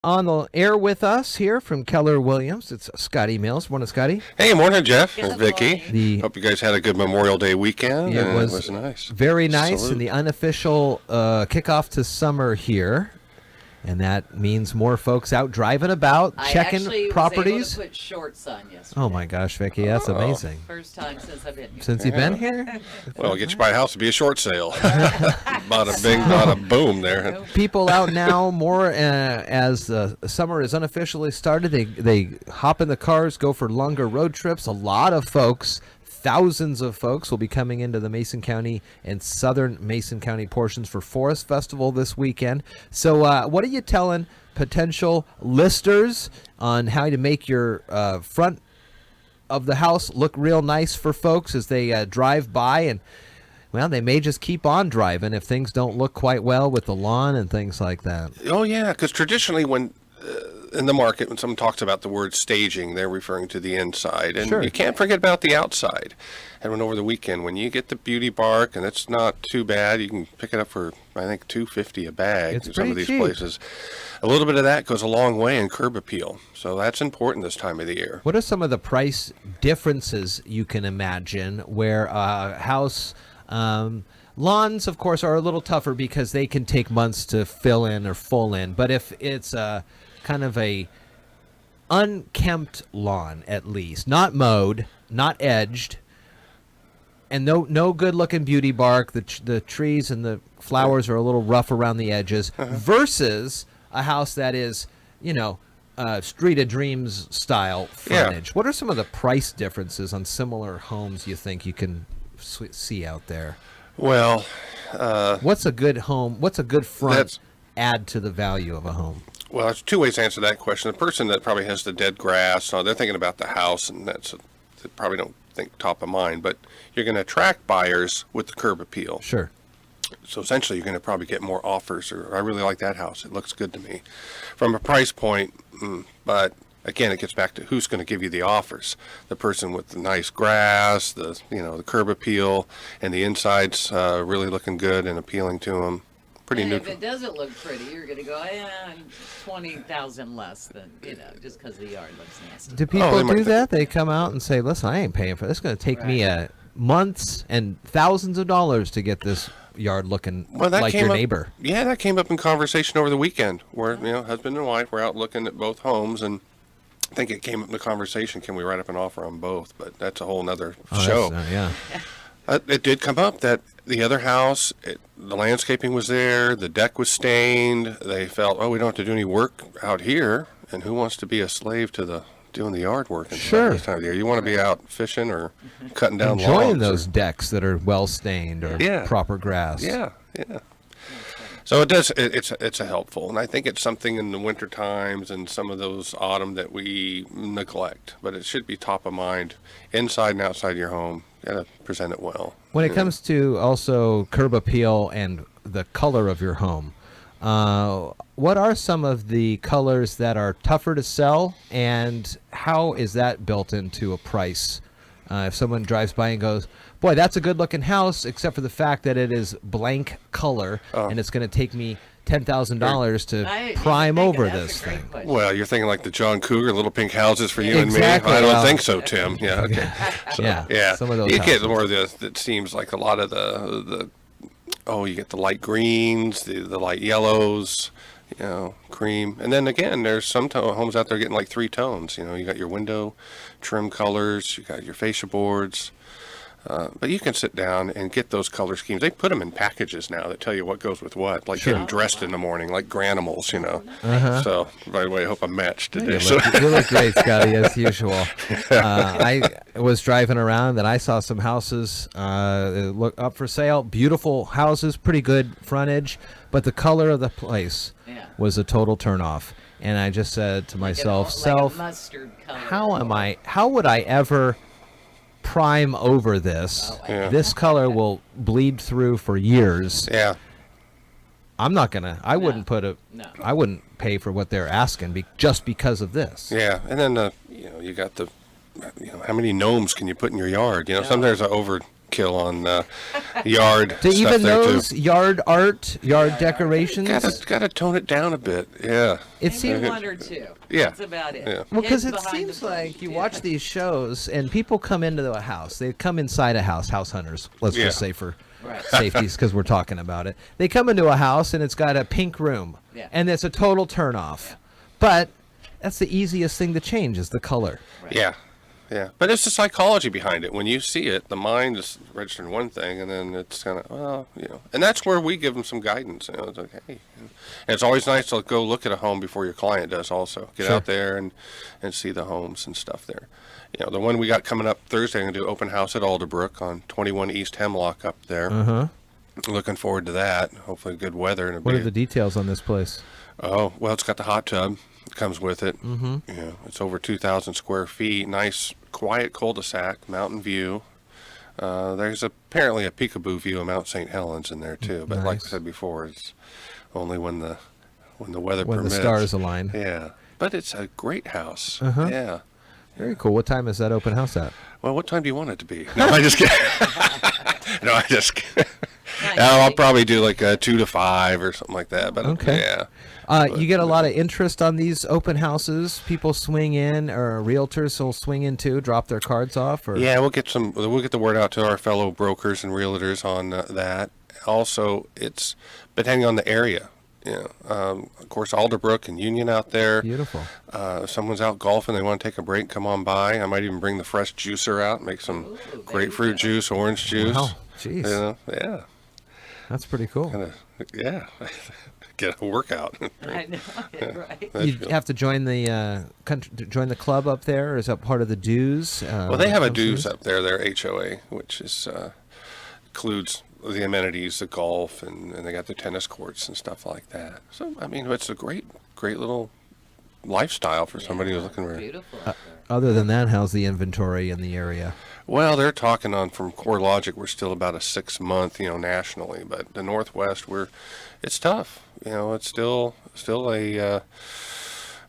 On the air with us here from Keller-Williams, it's Scotty Mills. Morning, Scotty. Hey, morning, Jeff Good and Vicky. morning. Hope you guys had a good Memorial Day weekend. It and was it was nice. Very nice, Salute. and the unofficial kickoff to summer here. And that means more folks out driving about, checking I properties. was able to put shorts on yesterday. Oh my gosh, Vicky, that's amazing. First time since I've been here. Since you've been here? Well, get you by a house, it'll be a short sale. Bada bing, bada boom there. People out now more as the summer is unofficially started. They hop in the cars, go for longer road trips. A lot of folks, thousands of folks will be coming into the Mason County and southern Mason County portions for Forest Festival this weekend. So what are you telling potential listers on how to make your front of the house look real nice for folks as they drive by? And well, they may just keep on driving if things don't look quite well with the lawn and things like that. Oh, yeah, because traditionally when in the market, when someone talks about the word staging, they're referring to the inside. And Sure. you can't forget about the outside. And when over the weekend, when you get the beauty bark, and it's not too bad, you can pick it up for, I think, $2.50 a bag It's in some of pretty these cheap. places. A little bit of that goes a long way in curb appeal. So that's important this time of the year. What are some of the price differences you can imagine where a house lawns, of course, are a little tougher because they can take months to fill in or full in. But if it's kind of a unkempt lawn, at least, not mowed, not edged, and no good looking beauty bark, the trees and the flowers are a little rough around the edges, versus a house that is, Street of Dreams style frontage. What are some of the price differences on similar homes you think you can see out there? Well, What's a good home? What's a good front That's- add to the value of a home? well, there's two ways to answer that question. The person that probably has the dead grass, they're thinking about the house, and they probably don't think top of mind. But you're going to attract buyers with the curb appeal. Sure. So essentially, you're going to probably get more offers. Or I really like that house; it looks good to me. From a price point, but again, it gets back to who's going to give you the offers. The person with the nice grass, the curb appeal, and the inside's really looking good and appealing to them. Pretty And if neutral. it doesn't look pretty, you're going to go, 20,000 less than, just because the yard looks nasty. Do people they might do think- that? They come out and say, "Listen, I ain't paying for this. It's going to take me months and thousands of dollars to get this yard looking like your neighbor." Yeah, that came up in conversation over the weekend where, husband and wife were out looking at both homes, and I think it came up in the conversation, can we write up an offer on both? But that's a whole nother show. Yeah. It did come up that the other house, the landscaping was there, the deck was stained. They felt, we don't have to do any work out here, and who wants to be a slave to doing the yard work and Sure. this time of the year? You want to be out fishing or cutting down Enjoying lawns. those decks that are well stained or Yeah. proper grass. Yeah. So it does. It's a helpful, and I think it's something in the winter times and some of those autumn that we neglect. But it should be top of mind, inside and outside your home. You gotta present it well. When it comes to also curb appeal and the color of your home, what are some of the colors that are tougher to sell, and how is that built into a price? If someone drives by and goes, "Boy, that's a good-looking house," except for the fact that it is blank color, and it's going to take me $10,000 to prime over this thing. Well, you're thinking like the John Cougar, little pink houses for you Exactly, and me. I don't well, think so, Tim. Yeah, okay. So, Yeah, some of those You get houses. more of the. It seems like a lot of you get the light greens, the light yellows, cream, and then again, there's some homes out there getting like 3 tones. You got your window trim colors, you got your fascia boards. But you can sit down and get those color schemes. They put them in packages now that tell you what goes with what, like getting dressed in the morning, like granimals, So, by the way, I hope I'm matched today. You look great, Scotty, as usual. I was driving around and I saw some houses look up for sale. Beautiful houses, pretty good frontage, but the color of the place was a total turnoff. And I just said to myself, like a mustard color. how would I ever prime over this? This color will bleed through for years. Yeah. I'm not gonna. I wouldn't pay for what they're asking just because of this. Yeah, and then you got how many gnomes can you put in your yard? Sometimes kill on yard Do stuff even there those too. yard art, yard decorations? Gotta tone it down a bit. Yeah. It Maybe seems one or two. Yeah. That's about it. Yeah. well because Hidden it behind seems the like bush. you Yeah. watch these shows and people come into a house. They come inside a house hunters. Let's Yeah. just say for Right. safeties because we're talking about it. They come into a house and it's got a pink room, Yeah. and it's a total turnoff. But that's the easiest thing to change is the color. Right. Yeah. Yeah. But it's the psychology behind it. When you see it, the mind is registering one thing, and then it's kind of, well, and that's where we give them some guidance. It's like, hey. And it's always nice to go look at a home before your client does also. Get Sure. out there and see the homes and stuff there. The one we got coming up Thursday, I'm going to do open house at Alderbrook on 21 East Hemlock up there. Uh-huh. Looking forward to that. Hopefully good weather. And What are the details on this place? Oh, well, it's got the hot tub. It comes with it. Mm-hmm. It's over 2,000 square feet. Nice, quiet cul-de-sac, mountain view. There's apparently a peekaboo view of Mount St. Helens in there, too. But like I Nice. said before, it's only when the weather When permits. the stars align. Yeah. But it's a great house. Uh-huh. Yeah. Very cool. What time is that open house at? Well, what time do you want it to be? No, I just kidding. No, I just kidding. Nice. I'll probably do like a 2 to 5 or something like that. But Okay. yeah. You get a lot of interest on these open houses. People swing in, or realtors will swing in too, drop their cards off. Or Yeah, we'll get the word out to our fellow brokers and realtors on that. Also, it's depending on the area. Of course, Alderbrook and Union out there. Beautiful. If someone's out golfing, they want to take a break, come on by. I might even bring the fresh juicer out, make some Ooh, there grapefruit you go. juice, orange juice. Wow, jeez. Yeah, That's pretty cool. yeah. Get a workout. I know. Right. That's You cool. have to join the join the club up there. Or is that part of the dues? Well, they have a those dues up there, their HOA, which is includes the amenities, the golf, and they got the tennis courts and stuff like that. So, I mean, it's a great little lifestyle for somebody who's looking for. Beautiful. up there. Other than that, how's the inventory in the area? Well, they're talking on from CoreLogic. We're still about a 6-month, nationally, but the Northwest, it's tough. It's still a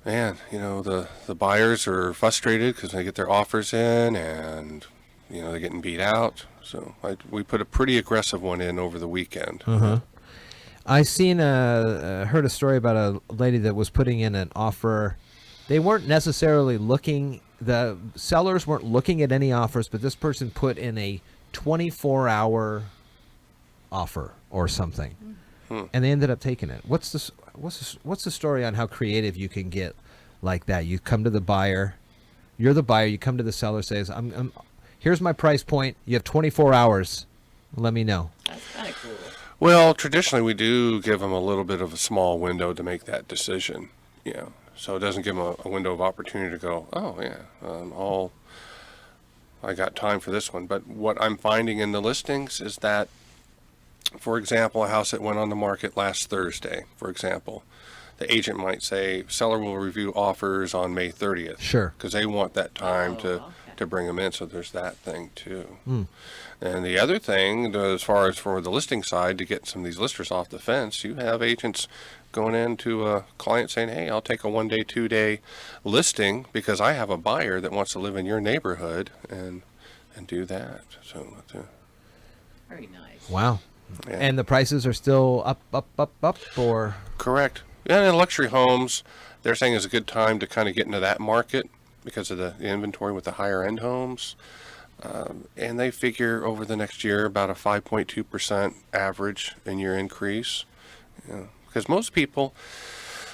man. The buyers are frustrated because they get their offers in and they're getting beat out. So we put a pretty aggressive one in over the weekend. I heard a story about a lady that was putting in an offer. They weren't necessarily looking. The sellers weren't looking at any offers, but this person put in a 24-hour offer or something, and they ended up taking it. What's the story on how creative you can get like that? You come to the buyer, you're the buyer. You come to the seller, says, "Here's my price point. You have 24 hours. Let me know." That's kind of cool. Well, traditionally we do give them a little bit of a small window to make that decision. So it doesn't give them a window of opportunity to go, oh yeah, I got time for this one. But what I'm finding in the listings is that, for example, a house that went on the market last Thursday, for example, the agent might say, seller will review offers on May 30th. Sure. Because they want that time Oh, to okay. bring them in, so there's that thing too. And the other thing, as far as for the listing side, to get some of these listers off the fence, you have agents going into a client saying, hey, I'll take a 1-day, 2-day listing because I have a buyer that wants to live in your neighborhood and do that. So, Very nice. Wow. yeah. And the prices are still up, or Correct. Yeah, and luxury homes, they're saying is a good time to kind of get into that market because of the inventory with the higher end homes. And they figure over the next year about a 5.2% average in year increase. Because most people,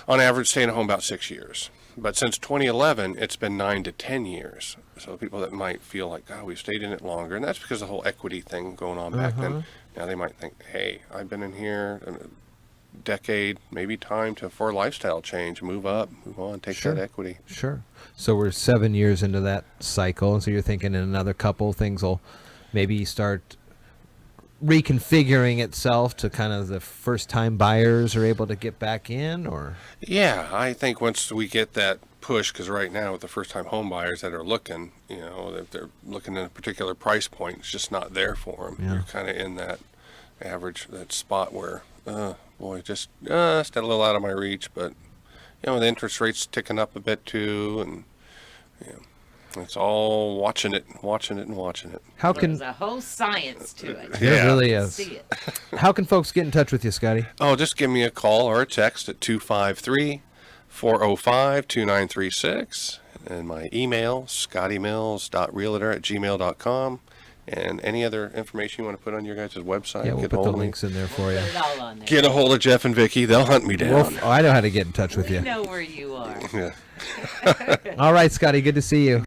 on average, stay in a home about 6 years. But since 2011, it's been 9 to 10 years. So people that might feel like, oh, we've stayed in it longer. And that's because of the whole equity thing going on back then. Now they might think, hey, I've been in here a decade, maybe time for a lifestyle change, move up, move on, take Sure. that equity. sure. So we're 7 years into that cycle, and so you're thinking in another couple things will maybe start reconfiguring itself to kind of the first-time buyers are able to get back in, or Yeah, I think once we get that push, because right now with the first-time home buyers that are looking, if they're looking at a particular price point, it's just not there for them. Yeah. You're kind of in that average, that spot where, boy, just a little out of my reach. But the interest rates ticking up a bit too, and It's all watching it. How There's can a whole science to it. There really is. See it. How can folks get in touch with you, Scotty? Oh, just give me a call or a text at 253-405-2936. And my email, scottymills.realtor@gmail.com. And any other information you want to put on your guys' website, Yeah, we'll get put hold the of me. links in there for you. Put it all on there. Get a hold of Jeff and Vicky. They'll hunt me down. I know how to get in touch with We you. know where you are. Yeah. All right, Scotty, good to see you.